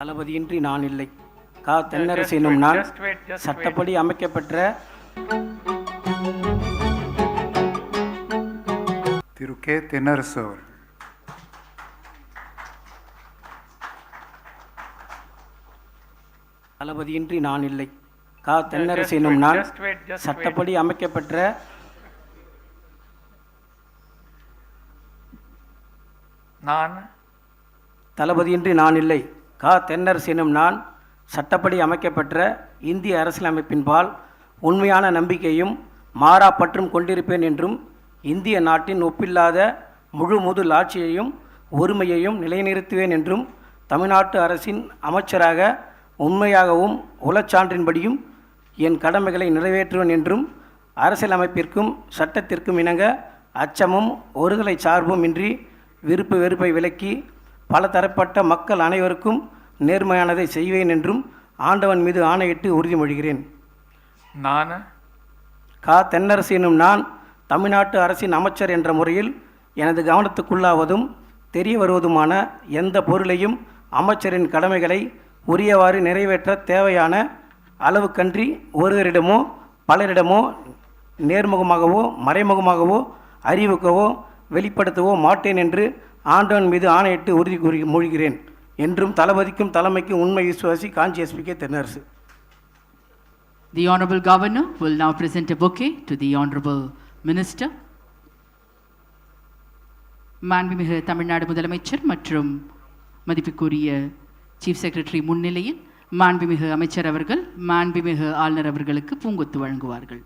தளபதியின்றி நான் இல்லை. கா. தென்னரசு எனும் நான் சட்டப்படி அமைக்கப்பெற்ற திரு கே. தென்னரசு அவர். தளபதியின்றி நான் இல்லை. கா. தென்னரசு எனும் நான் சட்டப்படி அமைக்கப்பெற்ற தளபதியின்றி நான் இல்லை. கா. தென்னரசு எனும் நான் சட்டப்படி அமைக்கப்பெற்ற இந்திய அரசியலமைப்பின்பால் உண்மையான நம்பிக்கையும் மாறா பற்றும் கொண்டிருப்பேன் என்றும் இந்திய நாட்டின் ஒப்பில்லாத முழு முதல் ஆட்சியையும் ஒருமையையும் நிலைநிறுத்துவேன் என்றும் தமிழ்நாட்டு அரசின் அமைச்சராக உண்மையாகவும் உளச்சான்றின்படியும் என் கடமைகளை நிறைவேற்றுவேன் என்றும் அரசியலமைப்பிற்கும் சட்டத்திற்கும் இணங்க அச்சமும் ஒருதலை சார்பும் இன்றி விருப்பு வெறுப்பை விலக்கி பல தரப்பட்ட மக்கள் அனைவருக்கும் நேர்மையானதை செய்வேன் என்றும் ஆண்டவன் மீது ஆணையிட்டு உறுதிமொழிகிறேன். நான் கா. தென்னரசு எனும் நான் தமிழ்நாட்டு அரசின் அமைச்சர் என்ற முறையில் எனது கவனத்துக்குள்ளாவதும் தெரிய வருவதுமான எந்த பொருளையும் அமைச்சரின் கடமைகளை உரியவாறு நிறைவேற்ற தேவையான அளவுக்கன்றி ஒருவரிடமோ பலரிடமோ நேர்முகமாகவோ மறைமுகமாகவோ அறிவிக்கவோ வெளிப்படுத்தவோ மாட்டேன் என்று ஆண்டவன் மீது ஆணையிட்டு உறுதி மொழிகிறேன் என்றும் தளபதிக்கும் தலைமைக்கும் உண்மை விசுவாசி Kanchi SP K. Thennarasu. The Honorable Governor will now present a bouquet to the Honorable Minister. மாண்புமிகு தமிழ்நாடு முதலமைச்சர் மற்றும் மதிப்புக்குரிய சீஃப் செக்ரட்டரி முன்னிலையில் மாண்புமிகு அமைச்சர் அவர்கள் மாண்புமிகு ஆளுநர் அவர்களுக்கு பூங்கொத்து வழங்குவார்கள்.